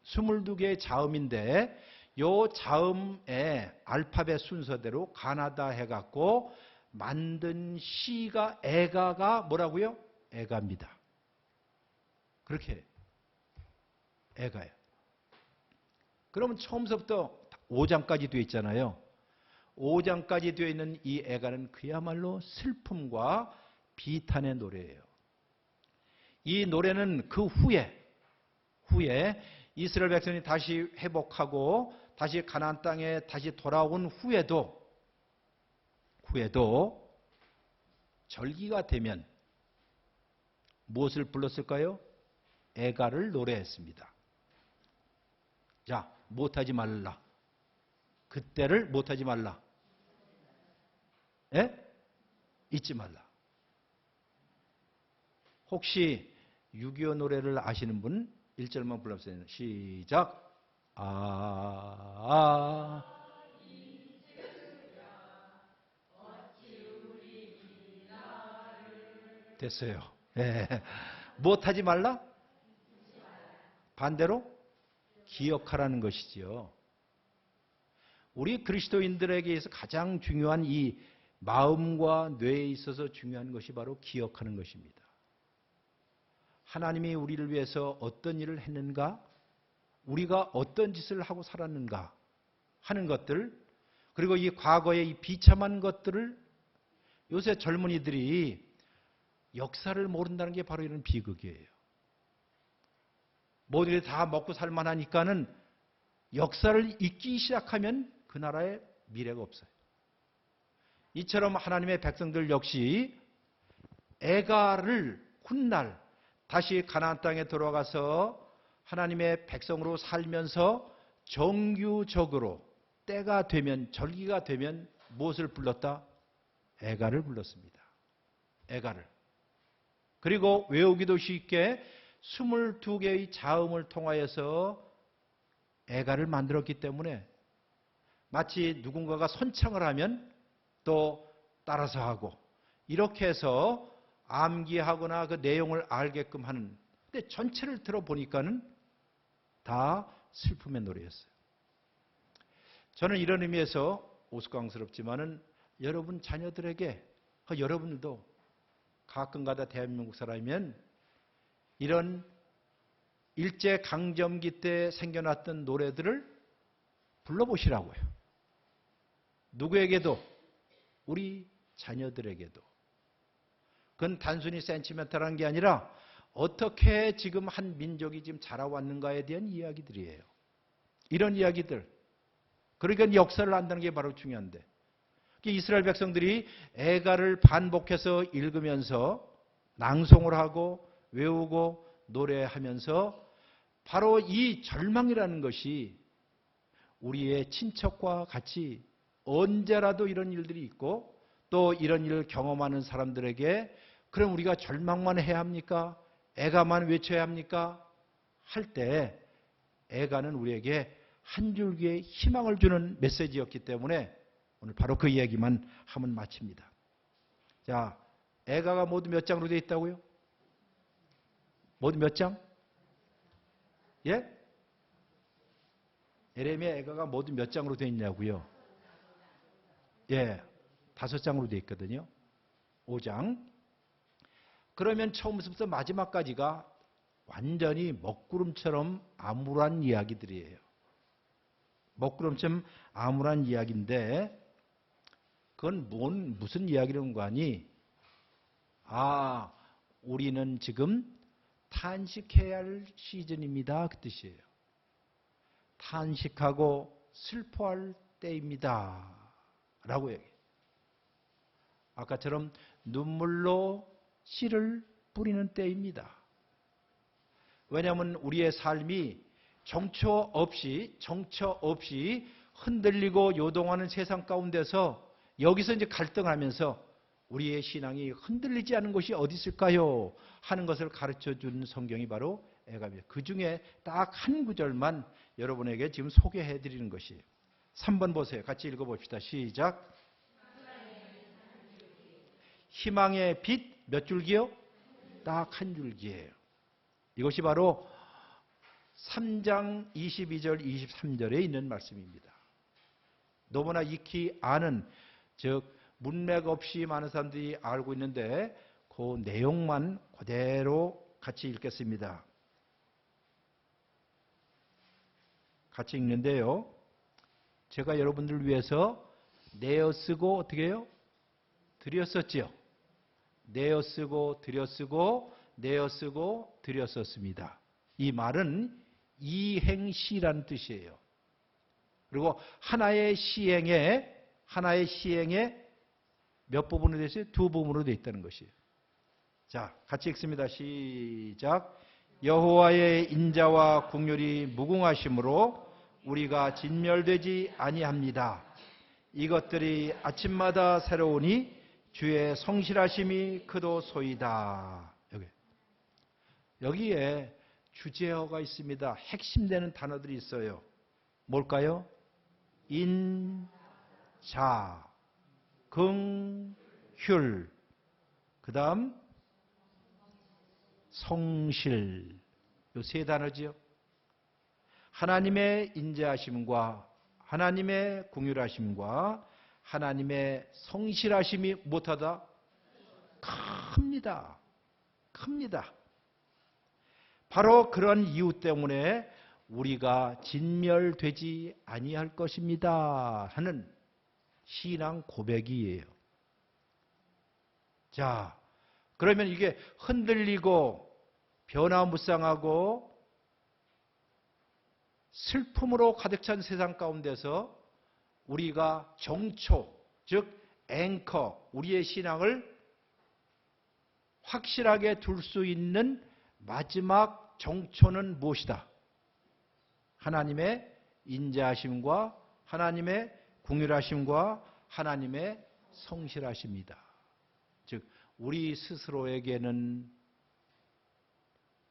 22개의 자음인데 요 자음의 알파벳 순서대로 가나다 해갖고 만든 시가 애가가 뭐라고요? 애가입니다. 그렇게 해요. 애가예요. 그러면 처음부터 5장까지 되어 있잖아요. 5장까지 되어 있는 이 애가는 그야말로 슬픔과 비탄의 노래예요. 이 노래는 그 후에 이스라엘 백성이 다시 회복하고 다시 가나안 땅에 다시 돌아온 후에도 절기가 되면 무엇을 불렀을까요? 애가를 노래했습니다. 자, 못하지 말라. 그때를 못하지 말라. 예? 잊지 말라. 혹시 6.25 노래를 아시는 분 1절만 불러보세요. 시작. 됐어요. 예. 무엇하지 말라? 반대로 기억하라는 것이지요. 우리 그리스도인들에게서 가장 중요한 이 마음과 뇌에 있어서 중요한 것이 바로 기억하는 것입니다. 하나님이 우리를 위해서 어떤 일을 했는가? 우리가 어떤 짓을 하고 살았는가? 하는 것들, 그리고 이 과거의 이 비참한 것들을 요새 젊은이들이 역사를 모른다는 게 바로 이런 비극이에요. 모두들이 다 먹고 살만하니까는 역사를 잊기 시작하면 그 나라에 미래가 없어요. 이처럼 하나님의 백성들 역시 애가를 훗날 다시 가나안 땅에 돌아가서 하나님의 백성으로 살면서 정규적으로 때가 되면, 절기가 되면 무엇을 불렀다? 애가를 불렀습니다. 애가를. 그리고 외우기도 쉽게 22개의 자음을 통하여서 애가를 만들었기 때문에 마치 누군가가 선창을 하면 또 따라서 하고, 이렇게 해서 암기하거나 그 내용을 알게끔 하는. 근데 전체를 들어보니까는 다 슬픔의 노래였어요. 저는 이런 의미에서 우스꽝스럽지만은 여러분 자녀들에게, 여러분들도 가끔가다 대한민국 사람이면 이런 일제강점기 때 생겨났던 노래들을 불러보시라고요. 누구에게도, 우리 자녀들에게도. 그건 단순히 센티멘탈한 게 아니라 어떻게 지금 한 민족이 지금 자라왔는가에 대한 이야기들이에요. 이런 이야기들. 그러니까 역사를 안다는 게 바로 중요한데, 이스라엘 백성들이 애가를 반복해서 읽으면서 낭송을 하고 외우고 노래하면서 바로 이 절망이라는 것이 우리의 친척과 같이 언제라도 이런 일들이 있고 또 이런 일을 경험하는 사람들에게 그럼 우리가 절망만 해야 합니까? 애가만 외쳐야 합니까? 할 때 애가는 우리에게 한 줄기의 희망을 주는 메시지였기 때문에 오늘 바로 그 이야기만 하면 마칩니다. 자, 애가가 모두 몇 장으로 되어 있다고요? 모두 몇 장? 예? 예레미야 애가가 모두 몇 장으로 되어 있냐고요? 예, 5장으로 되어 있거든요. 5장. 그러면 처음부터 마지막까지가 완전히 먹구름처럼 암울한 이야기들이에요. 먹구름처럼 암울한 이야기인데 그건 무슨 이야기라는 거 아니? 우리는 지금 탄식해야 할 시즌입니다. 그 뜻이에요. 탄식하고 슬퍼할 때입니다. 라고 얘기해요. 아까처럼 눈물로 씨를 뿌리는 때입니다. 왜냐하면 우리의 삶이 정처 없이 흔들리고 요동하는 세상 가운데서 여기서 이제 갈등하면서 우리의 신앙이 흔들리지 않은 곳이 어디 있을까요? 하는 것을 가르쳐준 성경이 바로 애가입니다. 그 중에 딱 한 구절만 여러분에게 지금 소개해 드리는 것이에요. 3번 보세요. 같이 읽어봅시다. 시작. 희망의 빛 몇 줄기요? 딱 한 줄기예요. 이것이 바로 3장 22절 23절에 있는 말씀입니다. 너무나 익히 아는, 즉 문맥 없이 많은 사람들이 알고 있는데 그 내용만 그대로 같이 읽겠습니다. 같이 읽는데요. 제가 여러분들을 위해서 내어쓰고 어떻게 해요? 드렸었지요. 내어쓰고 드렸쓰고 내어쓰고 드렸었습니다. 이 말은 이행시라는 뜻이에요. 그리고 하나의 시행에 몇 부분으로 되어 있어요? 2부분으로 되어 있다는 것이에요. 자, 같이 읽습니다. 시작. 여호와의 인자와 국률이 무궁하심으로 우리가 진멸되지 아니합니다. 이것들이 아침마다 새로우니 주의 성실하심이 크도소이다. 여기에 주제어가 있습니다. 핵심되는 단어들이 있어요. 뭘까요? 인자, 긍휼, 그 다음 성실. 요 세 단어지요. 하나님의 인자하심과 하나님의 긍휼하심과 하나님의 성실하심이 못하다? 큽니다. 큽니다. 바로 그런 이유 때문에 우리가 진멸되지 아니할 것입니다 하는 신앙 고백이에요. 자, 그러면 이게 흔들리고 변화무쌍하고 슬픔으로 가득 찬 세상 가운데서 우리가 정초, 즉 앵커, 우리의 신앙을 확실하게 둘 수 있는 마지막 정초는 무엇이다? 하나님의 인자하심과 하나님의 긍휼하심과 하나님의 성실하심이다. 즉 우리 스스로에게는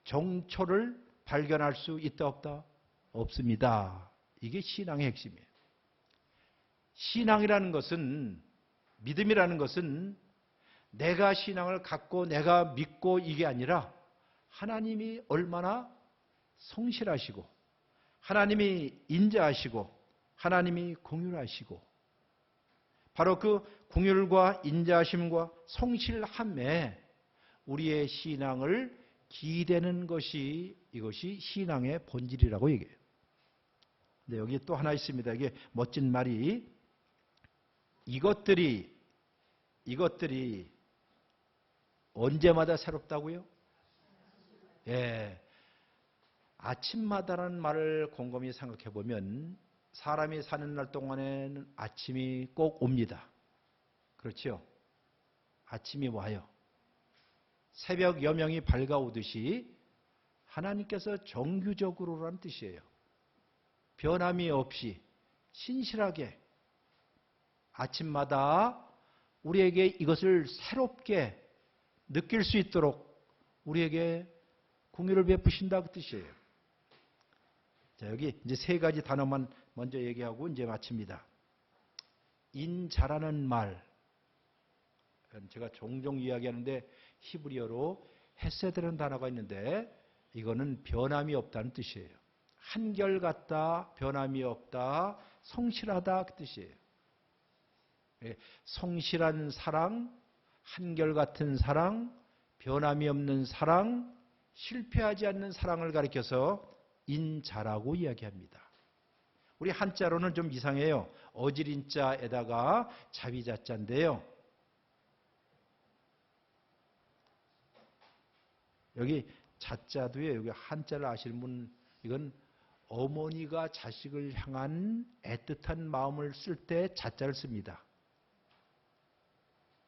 정초를 발견할 수 있다 없다? 없습니다. 이게 신앙의 핵심이에요. 신앙이라는 것은, 믿음이라는 것은 내가 신앙을 갖고 내가 믿고 이게 아니라 하나님이 얼마나 성실하시고 하나님이 인자하시고 하나님이 긍휼하시고 바로 그 긍휼과 인자하심과 성실함에 우리의 신앙을 기대는 것이 이것이 신앙의 본질이라고 얘기해요. 근데 여기 또 하나 있습니다. 이게 멋진 말이 이것들이 언제마다 새롭다고요? 예. 아침마다라는 말을 곰곰이 생각해 보면 사람이 사는 날 동안에는 아침이 꼭 옵니다. 그렇죠? 아침이 와요. 새벽 여명이 밝아오듯이 하나님께서 정규적으로라는 뜻이에요. 변함이 없이 신실하게 아침마다 우리에게 이것을 새롭게 느낄 수 있도록 우리에게 긍휼을 베푸신다 그 뜻이에요. 자, 여기 이제 세 가지 단어만 먼저 얘기하고 이제 마칩니다. 인자라는 말. 제가 종종 이야기하는데 히브리어로 헤세드라는 단어가 있는데 이거는 변함이 없다는 뜻이에요. 한결같다, 변함이 없다, 성실하다 그 뜻이에요. 성실한 사랑, 한결같은 사랑, 변함이 없는 사랑, 실패하지 않는 사랑을 가리켜서 인자라고 이야기합니다. 우리 한자로는 좀 이상해요. 어지린자에다가 자비자자인데요. 여기 자자도요. 여기 한자를 아시는 분 이건 어머니가 자식을 향한 애틋한 마음을 쓸 때 자자를 씁니다.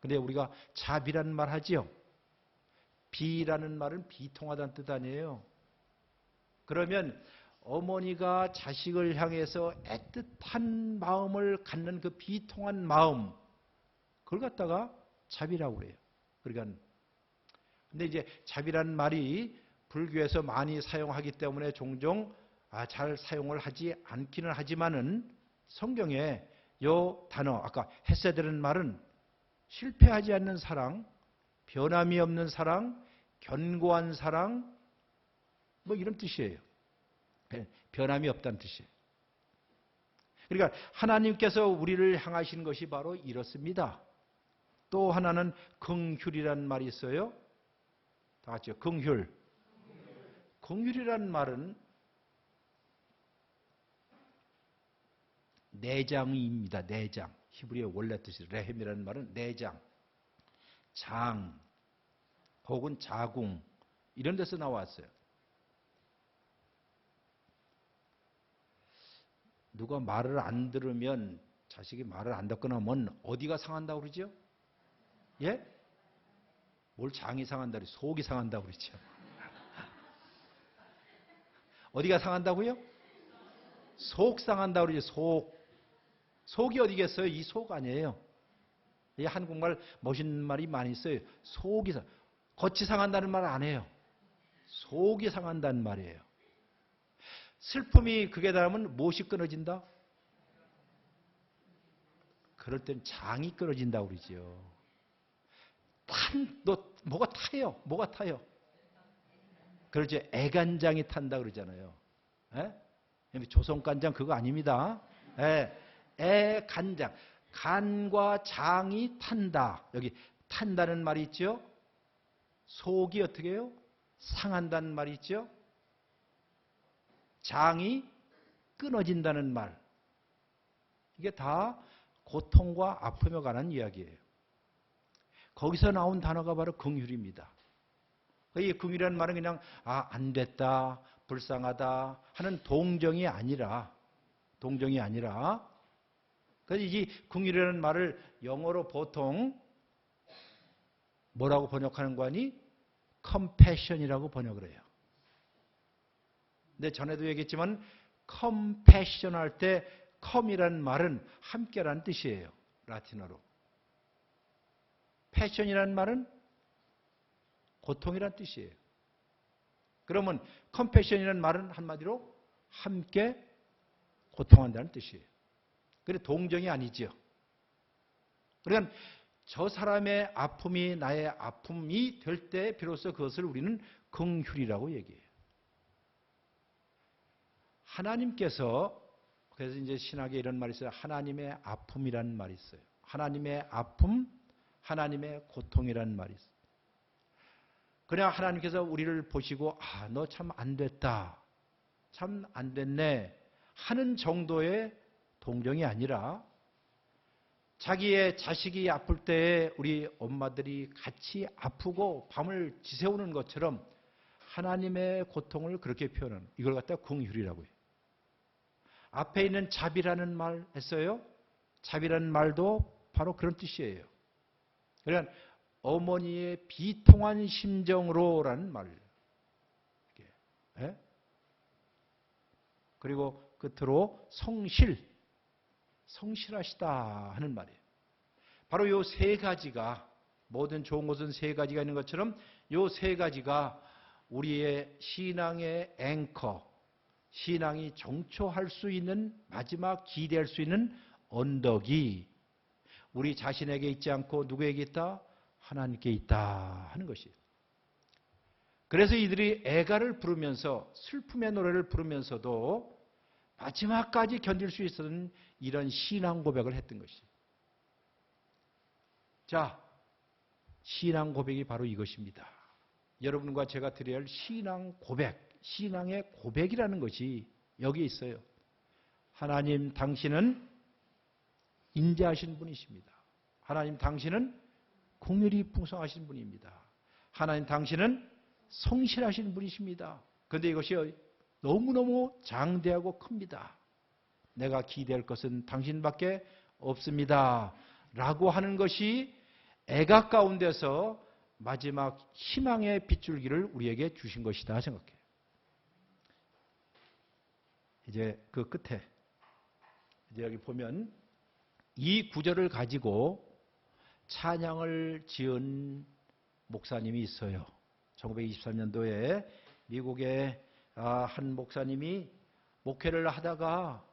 근데 우리가 자비라는 말 하지요. 비라는 말은 비통하다는 뜻 아니에요. 그러면 어머니가 자식을 향해서 애틋한 마음을 갖는 그 비통한 마음, 그걸 갖다가 자비라고 그래요. 그러니까 근데 이제 자비라는 말이 불교에서 많이 사용하기 때문에 종종 잘 사용을 하지 않기는 하지만은 성경에 요 단어 아까 헤세드라는 말은 실패하지 않는 사랑, 변함이 없는 사랑, 견고한 사랑 뭐 이런 뜻이에요. 변함이 없다는 뜻이에요. 그러니까 하나님께서 우리를 향하시는 것이 바로 이렇습니다. 또 하나는 긍휼이라는 말이 있어요. 다 같이요. 긍휼. 긍휼이라는 말은 내장입니다. 내장. 히브리어 원래 뜻이 레헴이라는 말은 내장, 장, 혹은 자궁 이런 데서 나왔어요. 누가 말을 안 들으면 자식이 말을 안 듣거나 하면 어디가 상한다고 그러죠? 예? 뭘 장이 상한다 그러지? 속이 상한다고 그러죠. 어디가 상한다고요? 속 상한다고 그러죠. 속. 속이 어디겠어요? 이 속 아니에요. 이 한국말 멋있는 말이 많이 있어요. 속이 겉이 상한다는 말 안 해요. 속이 상한다는 말이에요. 슬픔이 극에 달하면 무엇이 끊어진다? 그럴 땐 장이 끊어진다고 그러죠. 뭐가 타요? 뭐가 타요? 그러죠. 애간장이 탄다 그러잖아요. 예? 조선간장 그거 아닙니다. 예. 애간장. 간과 장이 탄다. 여기 탄다는 말이 있죠. 속이 어떻게 해요? 상한다는 말이 있죠. 장이 끊어진다는 말. 이게 다 고통과 아픔에 관한 이야기예요. 거기서 나온 단어가 바로 긍휼입니다. 이 긍휼이라는 말은 그냥 안 됐다, 불쌍하다 하는 동정이 아니라 그래서 이 긍휼이라는 말을 영어로 보통 뭐라고 번역하는 거니? compassion이라고 번역을 해요. 근데 전에도 얘기했지만 compassion 할 때 come이라는 말은 함께라는 뜻이에요. 라틴어로. passion이라는 말은 고통이라는 뜻이에요. 그러면 compassion이라는 말은 한마디로 함께 고통한다는 뜻이에요. 그래 동정이 아니죠. 그러니까 저 사람의 아픔이 나의 아픔이 될 때 비로소 그것을 우리는 긍휼이라고 얘기해요. 하나님께서 그래서 이제 신학에 이런 말이 있어요. 하나님의 아픔이라는 말이 있어요. 하나님의 아픔, 하나님의 고통이라는 말이 있어요. 그냥 하나님께서 우리를 보시고 너 참 안 됐다. 참 안 됐네. 하는 정도의 동정이 아니라 자기의 자식이 아플 때에 우리 엄마들이 같이 아프고 밤을 지새우는 것처럼 하나님의 고통을 그렇게 표현하는 이걸 갖다 긍휼이라고 해요. 앞에 있는 자비라는 말 했어요. 자비라는 말도 바로 그런 뜻이에요. 그러니까 어머니의 비통한 심정으로라는 말이에요. 그리고 끝으로 성실하시다 하는 말이에요. 바로 이 세 가지가 모든 좋은 것은 세 가지가 있는 것처럼 이 세 가지가 우리의 신앙의 앵커, 신앙이 정초할 수 있는 마지막 기대할 수 있는 언덕이 우리 자신에게 있지 않고 누구에게 있다? 하나님께 있다 하는 것이에요. 그래서 이들이 애가를 부르면서 슬픔의 노래를 부르면서도 마지막까지 견딜 수 있었던 이런 신앙 고백을 했던 것이에요. 자, 신앙 고백이 바로 이것입니다. 여러분과 제가 드려야 할 신앙 고백, 신앙의 고백이라는 것이 여기에 있어요. 하나님 당신은 인자하신 분이십니다. 하나님 당신은 긍휼이 풍성하신 분입니다. 하나님 당신은 성실하신 분이십니다. 그런데 이것이 너무너무 장대하고 큽니다. 내가 기대할 것은 당신밖에 없습니다. 라고 하는 것이 애가 가운데서 마지막 희망의 빗줄기를 우리에게 주신 것이다 생각해요. 이제 그 끝에 이제 여기 보면 이 구절을 가지고 찬양을 지은 목사님이 있어요. 1923년도에 미국의 한 목사님이 목회를 하다가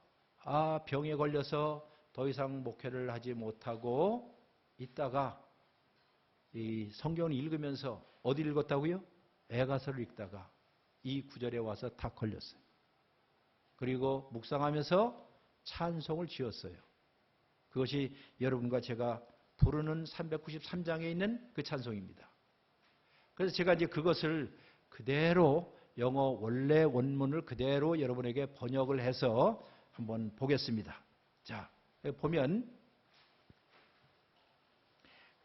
병에 걸려서 더 이상 목회를 하지 못하고 있다가 이 성경을 읽으면서 어디 읽었다고요? 애가서를 읽다가 이 구절에 와서 탁 걸렸어요. 그리고 묵상하면서 찬송을 지었어요. 그것이 여러분과 제가 부르는 393장에 있는 그 찬송입니다. 그래서 제가 이제 그것을 그대로 영어 원래 원문을 그대로 여러분에게 번역을 해서 한번 보겠습니다. 자, 여기 보면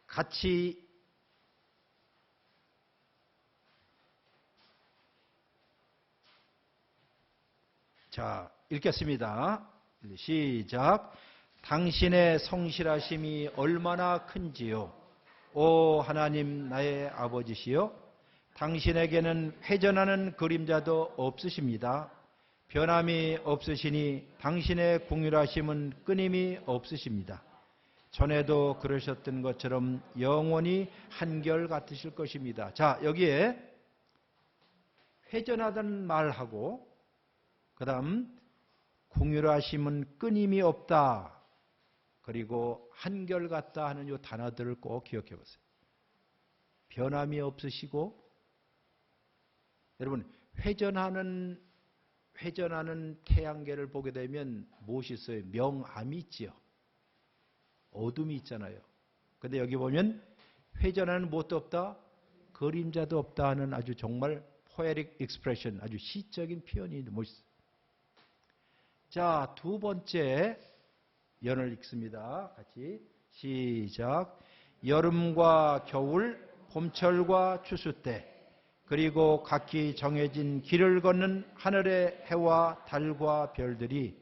같이 자, 읽겠습니다. 시작. 당신의 성실하심이 얼마나 큰지요. 오 하나님 나의 아버지시여. 당신에게는 회전하는 그림자도 없으십니다. 변함이 없으시니 당신의 긍휼하심은 끊임이 없으십니다. 전에도 그러셨던 것처럼 영원히 한결같으실 것입니다. 자, 여기에 회전하던 말하고 그 다음 긍휼하심은 끊임이 없다. 그리고 한결같다 하는 이 단어들을 꼭 기억해 보세요. 변함이 없으시고 여러분, 회전하는 태양계를 보게 되면 무엇이 있어요? 명암이 있지요. 어둠이 있잖아요. 근데 여기 보면 회전하는 무엇도 없다? 그림자도 없다 하는 아주 정말 poetic expression, 아주 시적인 표현이 멋있어요. 자, 두 번째 연을 읽습니다. 같이 시작. 여름과 겨울, 봄철과 추수 때, 그리고 각기 정해진 길을 걷는 하늘의 해와 달과 별들이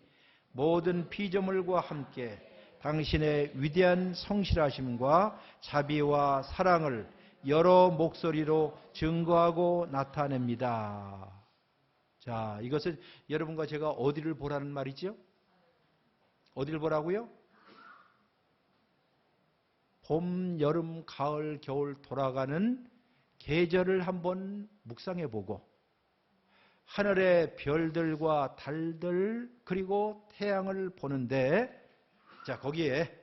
모든 피조물과 함께 당신의 위대한 성실하심과 자비와 사랑을 여러 목소리로 증거하고 나타냅니다. 자, 이것을 여러분과 제가 어디를 보라는 말이죠? 어디를 보라고요? 봄, 여름, 가을, 겨울 돌아가는 계절을 한번 묵상해 보고 하늘의 별들과 달들 그리고 태양을 보는데, 자, 거기에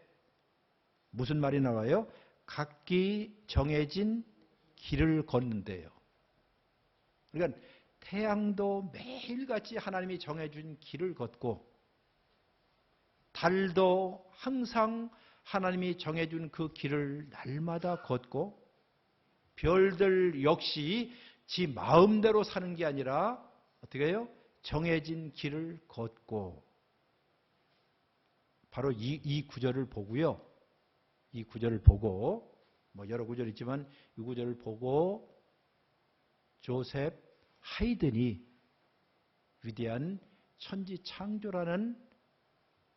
무슨 말이 나와요? 각기 정해진 길을 걷는데요. 그러니까 태양도 매일같이 하나님이 정해준 길을 걷고, 달도 항상 하나님이 정해준 그 길을 날마다 걷고, 별들 역시 지 마음대로 사는 게 아니라 어떻게 해요? 정해진 길을 걷고. 바로 이 구절을 보고요. 이 구절을 보고, 뭐 여러 구절이 있지만 이 구절을 보고 조셉 하이든이 위대한 천지 창조라는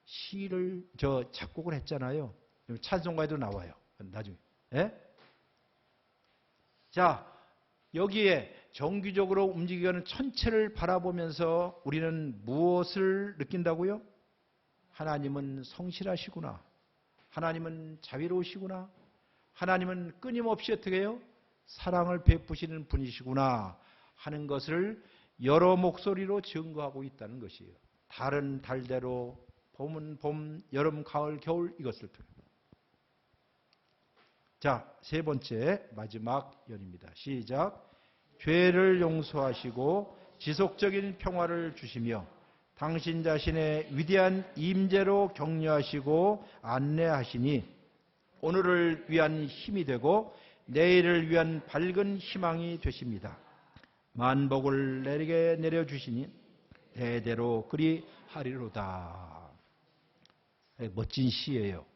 시를 작곡을 했잖아요. 찬송가에도 나와요. 나중에. 예? 자, 여기에 정기적으로 움직이는 천체를 바라보면서 우리는 무엇을 느낀다고요? 하나님은 성실하시구나. 하나님은 자비로우시구나. 하나님은 끊임없이 어떻게 해요? 사랑을 베푸시는 분이시구나 하는 것을 여러 목소리로 증거하고 있다는 것이에요. 달은 달대로, 봄은 봄, 여름, 가을, 겨울 이것을 통해. 자, 세 번째 마지막 연입니다. 시작. 죄를 용서하시고 지속적인 평화를 주시며 당신 자신의 위대한 임재로 격려하시고 안내하시니 오늘을 위한 힘이 되고 내일을 위한 밝은 희망이 되십니다. 만복을 내게 내려주시니 대대로 그리 하리로다. 멋진 시예요.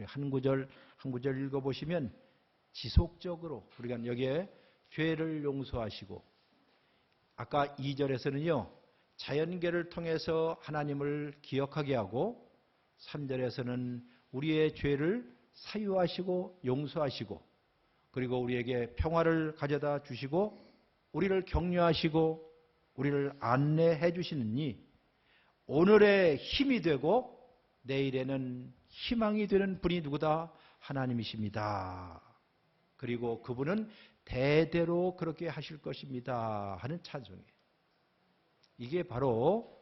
한 구절 한 구절 읽어보시면 지속적으로 우리가 여기에 죄를 용서하시고, 아까 2절에서는요 자연계를 통해서 하나님을 기억하게 하고, 3절에서는 우리의 죄를 사유하시고 용서하시고, 그리고 우리에게 평화를 가져다 주시고 우리를 격려하시고 우리를 안내해 주시느니 오늘의 힘이 되고 내일에는 희망이 되는 분이 누구다? 하나님이십니다. 그리고 그분은 대대로 그렇게 하실 것입니다 하는 찬송이에요. 이게 바로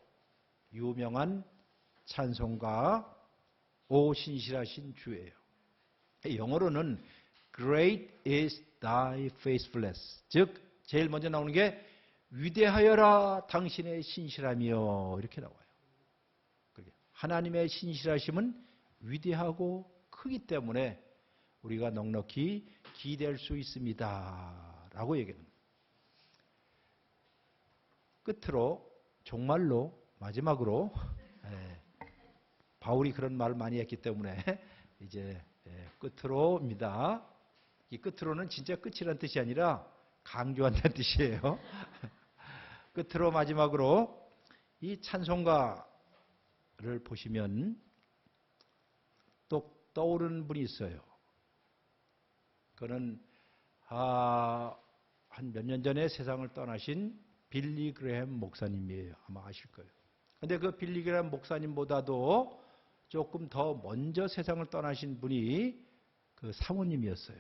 유명한 찬송가 오 신실하신 주예요. 영어로는 Great is thy faithfulness, 즉 제일 먼저 나오는 게 위대하여라 당신의 신실함이여, 이렇게 나와요. 하나님의 신실하심은 위대하고 크기 때문에 우리가 넉넉히 기대할 수 있습니다 라고 얘기합니다. 끝으로 종말로 마지막으로 바울이 그런 말을 많이 했기 때문에 이제 끝으로입니다. 이 끝으로는 진짜 끝이라는 뜻이 아니라 강조한다는 뜻이에요. 끝으로 마지막으로 이 찬송가를 보시면 또 떠오르는 분이 있어요. 그는 한 몇 년 전에 세상을 떠나신 빌리 그레햄 목사님이에요. 아마 아실 거예요. 그런데 그 빌리 그레햄 목사님보다도 조금 더 먼저 세상을 떠나신 분이 그 사모님이었어요.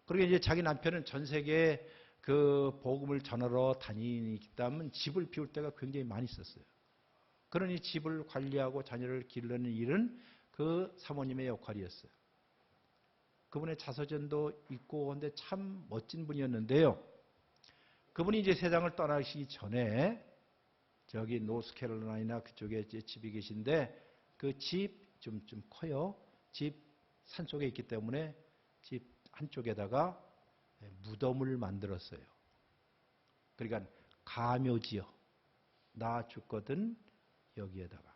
그리고 이제 자기 남편은 전 세계에 그 복음을 전하러 다니다면 집을 비울 때가 굉장히 많이 있었어요. 그러니 집을 관리하고 자녀를 기르는 일은 그 사모님의 역할이었어요. 그분의 자서전도 있고 근데 참 멋진 분이었는데요. 그분이 이제 세상을 떠나시기 전에 저기 노스캐롤라이나 그쪽에 이제 집이 계신데 그 집 좀 커요. 집 산속에 있기 때문에 집 한쪽에다가 무덤을 만들었어요. 그러니까 가묘지요. 나 죽거든 여기에다가.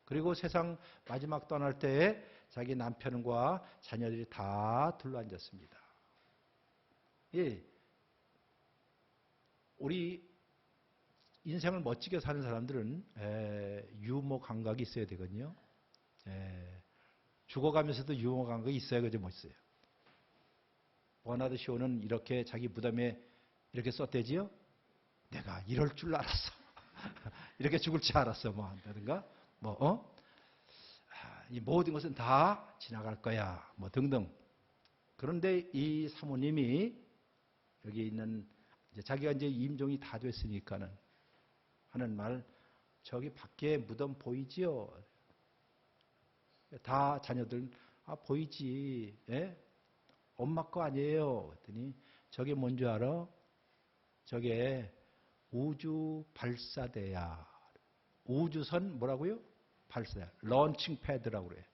그리고 세상 마지막 떠날 때에 자기 남편과 자녀들이 다 둘러앉았습니다. 예, 우리 인생을 멋지게 사는 사람들은 유머 감각이 있어야 되거든요. 죽어가면서도 유머 감각이 있어야 그저 멋있어요. 버나드 쇼는 이렇게 자기 무덤에 이렇게 썼대지요. 내가 이럴 줄 알았어. 이렇게 죽을 줄 알았어. 뭐 한다든가. 이 모든 것은 다 지나갈 거야. 뭐 등등. 그런데 이 사모님이 여기 있는 이제 자기가 이제 임종이 다 됐으니까는 하는 말, 저기 밖에 무덤 보이지요? 다 자녀들 보이지. 예? 엄마 거 아니에요. 그랬더니 저게 뭔지 알아? 저게 우주 발사대야. 우주선 뭐라고요? 발사야. 런칭 패드라고 그래.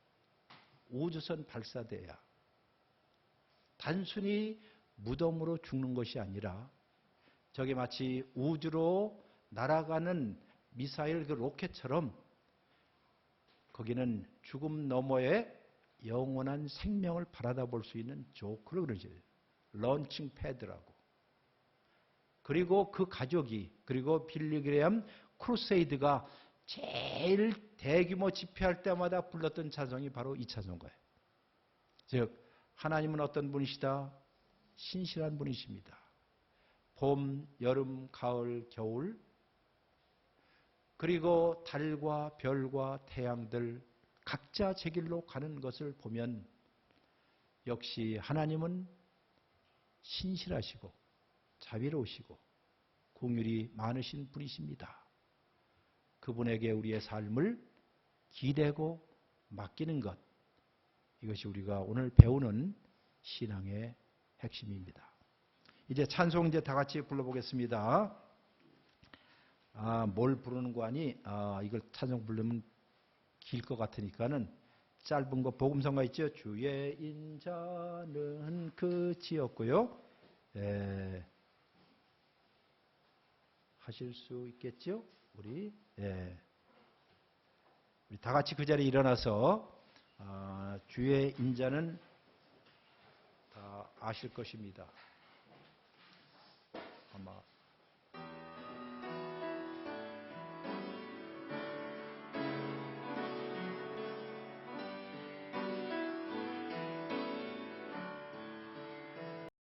우주선 발사대야. 단순히 무덤으로 죽는 것이 아니라 저게 마치 우주로 날아가는 미사일 그 로켓처럼 거기는 죽음 너머에 영원한 생명을 바라다 볼 수 있는 조크로 그러죠. 런칭 패드라고. 그리고 그 가족이, 그리고 빌리 그레엄 크루세이드가 제일 대규모 집회할 때마다 불렀던 찬송이 바로 이 찬송가예요. 즉 하나님은 어떤 분이시다? 신실한 분이십니다. 봄, 여름, 가을, 겨울, 그리고 달과 별과 태양들 각자 제 길로 가는 것을 보면 역시 하나님은 신실하시고 자비로우시고 긍휼이 많으신 분이십니다. 그분에게 우리의 삶을 기대고 맡기는 것, 이것이 우리가 오늘 배우는 신앙의 핵심입니다. 이제 찬송 이제 다 같이 불러보겠습니다. 뭘 부르는 거 아니? 이걸 찬송 부르면 길 것 같으니까는 짧은 거 복음성가 있죠? 주의 인자는 끝이었고요. 하실 수 있겠죠? 우리 다 같이 그 자리에 일어나서 주의 인자는 다 아실 것입니다.